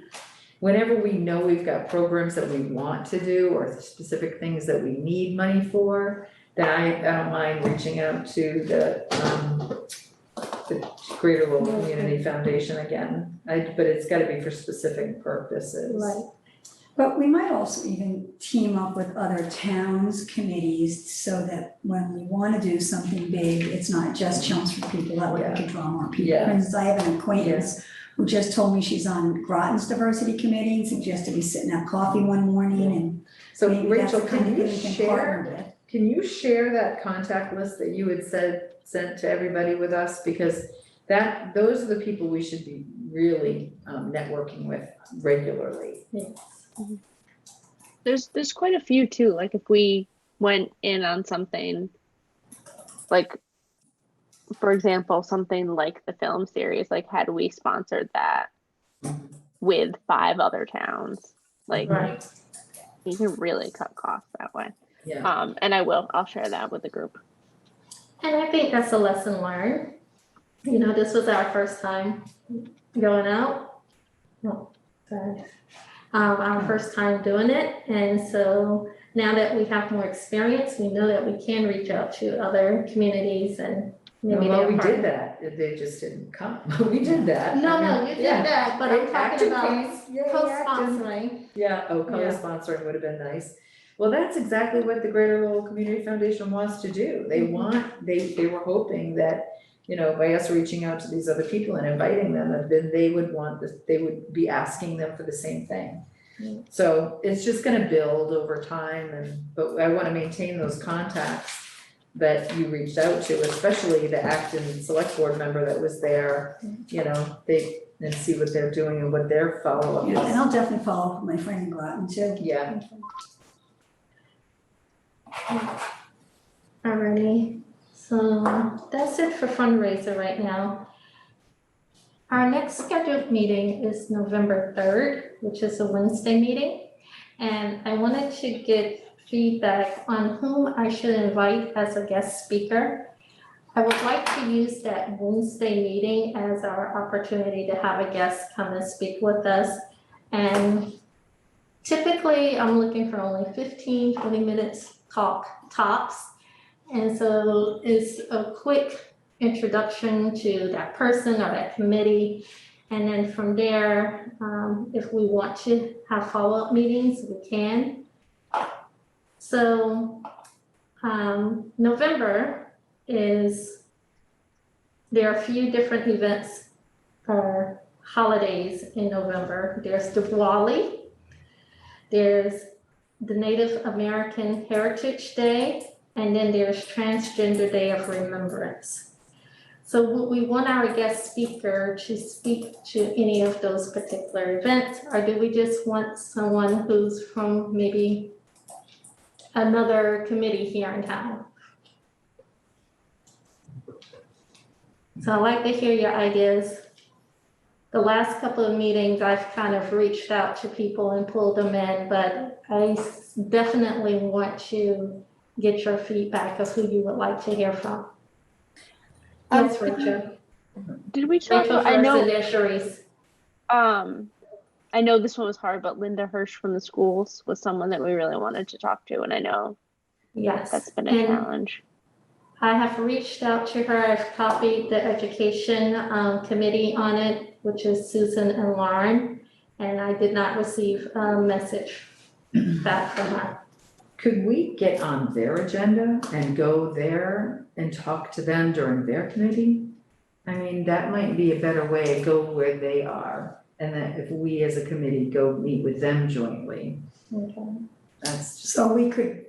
whenever we know we've got programs that we want to do or specific things that we need money for, then I don't mind reaching out to the Greater Lowell Community Foundation again. But it's gotta be for specific purposes.
Right.
But we might also even team up with other towns' committees so that when we want to do something big, it's not just Chelmsford people, that way we can draw more people.
Yeah.
For instance, I have an acquaintance who just told me she's on Groton's Diversity Committee and suggested we sit and have coffee one morning and
So
maybe that's
Rachel,
the kind
can
of
you
thing we can
share?
partner with.
Can you share that contact list that you had sent to everybody with us? Because those are the people we should be really networking with regularly.
There's quite a few too. Like if we went in on something, like for example, something like the film series, like had we sponsored that with 5 other towns, like
Right.
you can really cut costs that way.
Yeah.
And I'll share that with the group.
And I think that's a lesson learned. You know, this was our first time going out. No, sorry. Our first time doing it. And so now that we have more experience, we know that we can reach out to other communities and maybe
Well,
they're
we
part
did
of-
that. They just didn't come. We did that.
No,
I
no,
mean,
you did
yeah.
that, but I'm talking
Acton
about
case, yay, Acton.
co-sponsoring.
Yeah, co-sponsoring would have been nice. Well, that's exactly what the Greater Lowell Community Foundation wants to do. They were hoping that, you know, by us reaching out to these other people and inviting them, and then they would be asking them for the same thing. So it's just gonna build over time but I wanna maintain those contacts that you reached out to, especially the Acton Select Board member that was there, you know, and see what they're doing and what their follow-up
Yeah, and
is.
I'll definitely follow up with my friend in Groton too.
Yeah.
Alrighty, so that's it for fundraiser right now. Our next scheduled meeting is November 3rd, which is a Wednesday meeting. And I wanted to get feedback on whom I should invite as a guest speaker. I would like to use that Wednesday meeting as our opportunity to have a guest come and speak with us. And typically, I'm looking for only 15, 20 minutes talk tops. And so it's a quick introduction to that person or that committee. And then from there, if we want to have follow-up meetings, we can. So November there are a few different events or holidays in November. There's Diwali, there's the Native American Heritage Day, and then there's Transgender Day of Remembrance. So we want our guest speaker to speak to any of those particular events, or do we just want someone who's from maybe another committee here in town? So I'd like to hear your ideas. The last couple of meetings, I've kind of reached out to people and pulled them in, but I definitely want to get your feedback of who you would like to hear from. Yes, Rachel.
Did we talk
Rachel
about,
first and then Sharice.
I know this one was hard, but Linda Hirsch from the schools was someone that we really wanted to talk to, and I know
Yes.
that's been a
And
challenge.
I have reached out to her. I've copied the education committee on it, which is Susan and Lauren, and I did not receive a message back from her.
Could we get on their agenda and go there and talk to them during their committee? I mean, that might be a better way, go where they are, and then if we as a committee go meet with them jointly,
Okay.
that's just,
So we could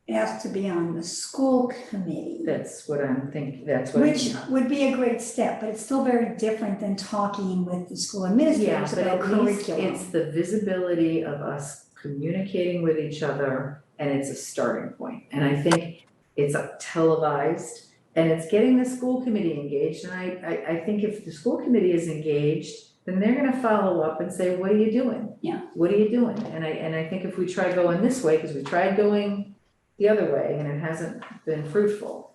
ask to be on the school committee,
that's what I'm thinking, that's what.
which would be a great step, but it's still very different than talking with the school
Yeah,
administrators
but
about
at least
curriculum.
it's the visibility of us communicating with each other, and it's a starting point. And I think it's televised, and it's getting the school committee engaged, and I think if the school committee is engaged, then they're gonna follow up and say, what are you doing?
Yeah.
What are you doing? And I think if we try going this way, because we tried going the other way and it hasn't been fruitful.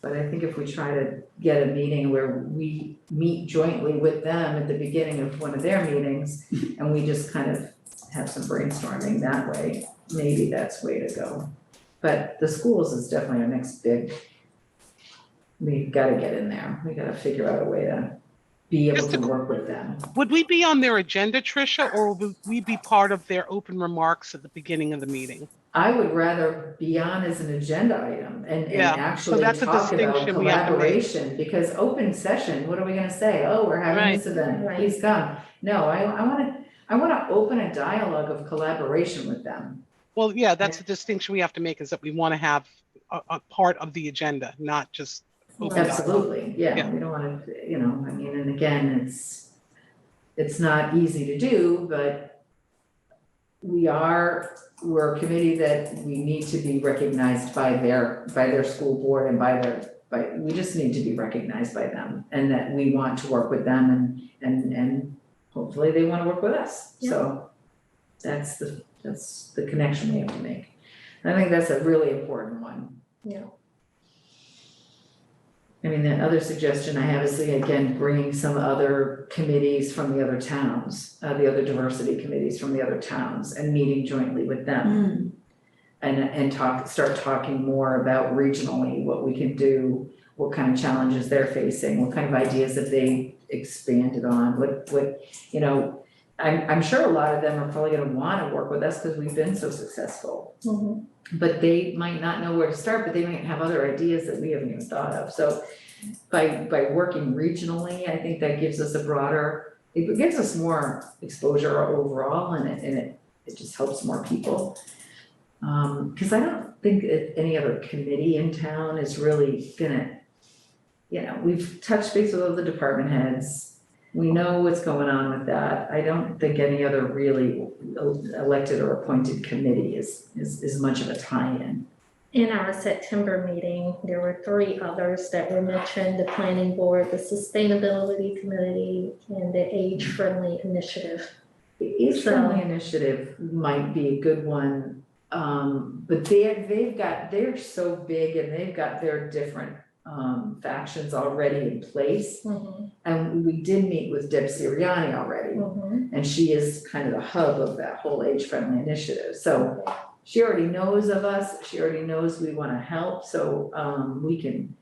But I think if we try to get a meeting where we meet jointly with them at the beginning of one of their meetings, and we just kind of have some brainstorming that way, maybe that's the way to go. But the schools is definitely our next big, we've gotta get in there, we gotta figure out a way to be able to work with them.
Would we be on their agenda, Tricia, or would we be part of their open remarks at the beginning of the meeting?
I would rather be on as an agenda item and
Yeah,
actually
that's a
talk about
distinction we have to make.
collaboration, because open session, what are we gonna say? Oh, we're having this event,
Right.
please come. No, I wanna open a dialogue of collaboration with them.
Well, yeah, that's a distinction we have to make, is that we want to have a part of the agenda, not just open dialogue.
Absolutely, yeah,
Yeah.
we don't wanna, I mean, and again, it's not easy to do, but we're a committee that we need to be recognized by their school board and we just need to be recognized by them, and that we want to work with them and hopefully they wanna work with us. So that's the connection we have to make. I think that's a really important one.
Yeah.
I mean, the other suggestion I have is, again, bringing some other committees from the other towns, the other diversity committees from the other towns, and meeting jointly with them. And start talking more about regionally, what we can do, what kind of challenges they're facing, what kind of ideas have they expanded on, I'm sure a lot of them are probably gonna wanna work with us because we've been so successful.
Mhm.
But they might not know where to start, but they might have other ideas that we haven't even thought of. So by working regionally, I think that gives us it gives us more exposure overall, and it just helps more people. Cause I don't think that any other committee in town is really gonna, we've touched base with all the department heads. We know what's going on with that. I don't think any other really elected or appointed committee is much of a tie-in.
In our September meeting, there were 3 others that were mentioned: the planning board, the sustainability committee, and the age-friendly initiative.
The age-friendly initiative might be a good one, but they're so big and they've got their different factions already in place. And we did meet with Deb Sirianni already, and she is kind of the hub of that whole age-friendly initiative. So she already knows of us, she already knows we wanna help, so we can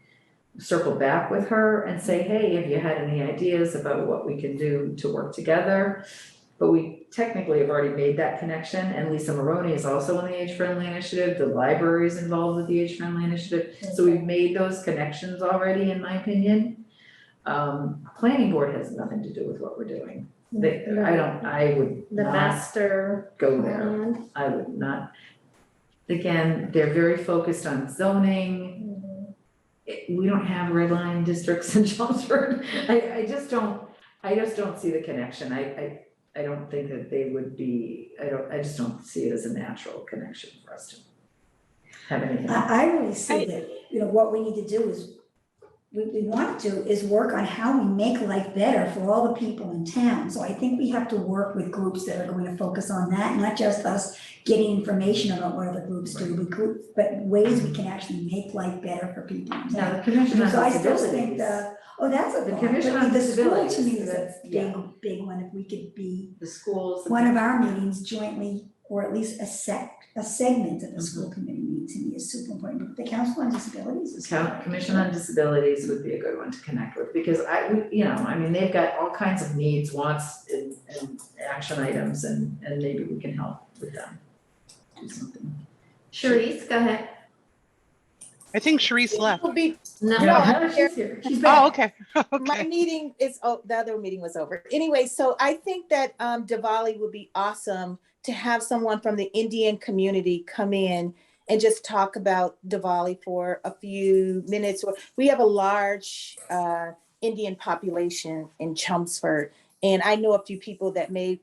circle back with her and say, hey, have you had any ideas about what we can do to work together? But we technically have already made that connection, and Lisa Maroney is also on the age-friendly initiative, the library is involved with the age-friendly initiative. So we've made those connections already, in my opinion. Planning board has nothing to do with what we're doing. I would
The
not
master
go there.
plan.
I would not. Again, they're very focused on zoning. We don't have red line districts in Chelmsford. I just don't see the connection. I don't think that they would be, I just don't see it as a natural connection for us to have anything.
I really see that, what we need to do is, we want to do is work on how we make life better for all the people in town. So I think we have to work with groups that are going to focus on that, not just us getting information about what other groups do, but ways we can actually make life better for people in
Now,
town.
the Commission on
So I still
Disabilities.
think that's a
The
thought,
Commission
but
on
the school to me
Disabilities,
is a
that's- yeah.
big one, if we could be
The schools.
one of our meetings jointly or at least a segment of the school committee meeting to me is super important. But the Council on Disabilities is.
Commission on Disabilities would be a good one to connect with, because they've got all kinds of needs, wants, and action items, and maybe we can help with them. Do something.
Sharice, go ahead.
I think Sharice left.
Will be-
No.
No,
She's here. She's back.
Oh, okay.
My
Okay.
meeting is, the other meeting was over. Anyway, so I think that Diwali would be awesome to have someone from the Indian community come in and just talk about Diwali for a few minutes. We have a large Indian population in Chelmsford, and I know a few people that may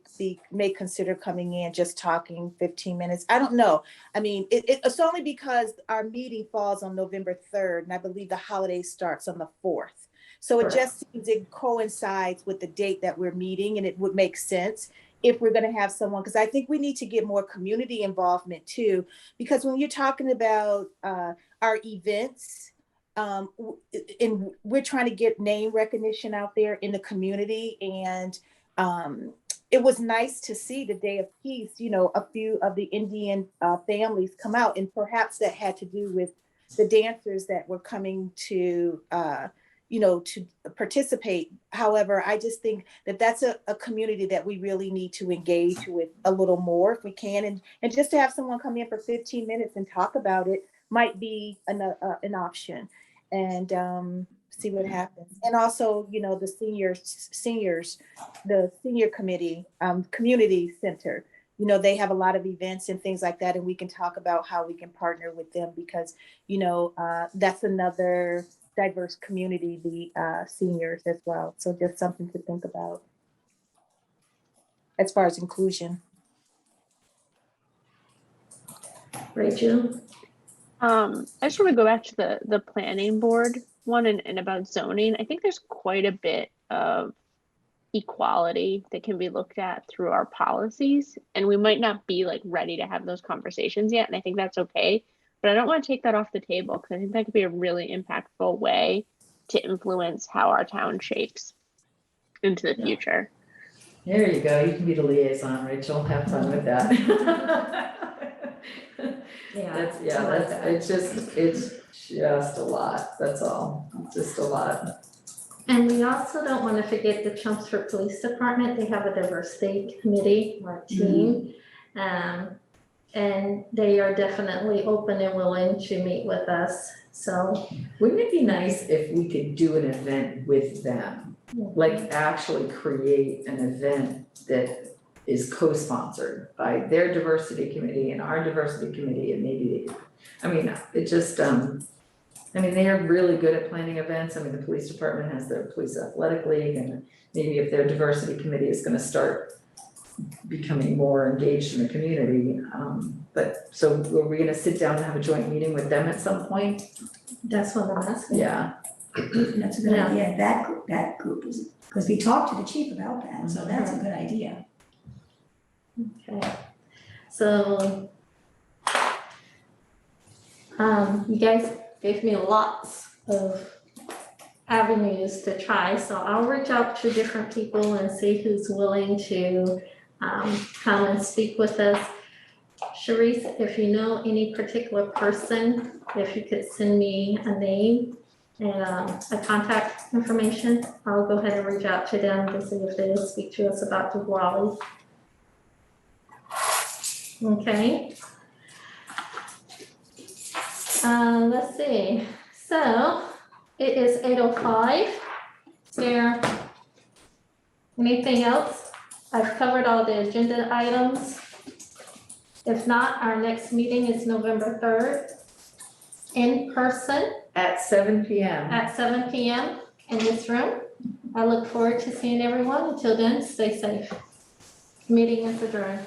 consider coming in, just talking 15 minutes. I don't know. I mean, it's only because our meeting falls on November 3rd, and I believe the holiday starts on the 4th. So it just seems it coincides with the date that we're meeting, and it would make sense if we're going to have someone, because I think we need to get more community involvement too, because when you're talking about our events, and we're trying to get name recognition out there in the community, and it was nice to see the Day of Peace, a few of the Indian families come out, and perhaps that had to do with the dancers that were coming to to participate. However, I just think that that's a community that we really need to engage with a little more if we can, and just to have someone come in for 15 minutes and talk about it might be an option, and see what happens. And also, the seniors, the senior committee, community center, they have a lot of events and things like that, and we can talk about how we can partner with them, because that's another diverse community, the seniors as well. So just something to think about as far as inclusion.
Rachel?
I just want to go back to the planning board one and about zoning. I think there's quite a bit of equality that can be looked at through our policies, and we might not be ready to have those conversations yet, and I think that's okay. But I don't want to take that off the table, because I think that could be a really impactful way to influence how our town shapes into the future.
There you go. You can be the liaison, Rachel. Have fun with that. It's just a lot. That's all. Just a lot.
And we also don't want to forget the Chelmsford Police Department. They have a diversity committee or team. And they are definitely open and willing to meet with us. So
wouldn't it be nice if we could do an event with them? Like actually create an event that is co-sponsored by their diversity committee and our diversity committee, and maybe, they are really good at planning events. The police department has their police athletic league, and maybe if their diversity committee is gonna start becoming more engaged in the community. So are we gonna sit down and have a joint meeting with them at some point?
that's what I'm asking.
Yeah.
That's a good idea. That group is, because we talked to the chief about that, so that's a good idea.
Okay. So you guys gave me lots of avenues to try, so I'll reach out to different people and see who's willing to come and speak with us. Sharice, if you know any particular person, if you could send me a name and a contact information, I'll go ahead and reach out to them to see if they will speak to us about Diwali. Okay. Let's see. So it is 8:05. Is there anything else? I've covered all the agenda items. If not, our next meeting is November 3rd in person
At 7 p.m.
at 7 p.m. in this room. I look forward to seeing everyone. Until then, stay safe. Meeting is adjourned.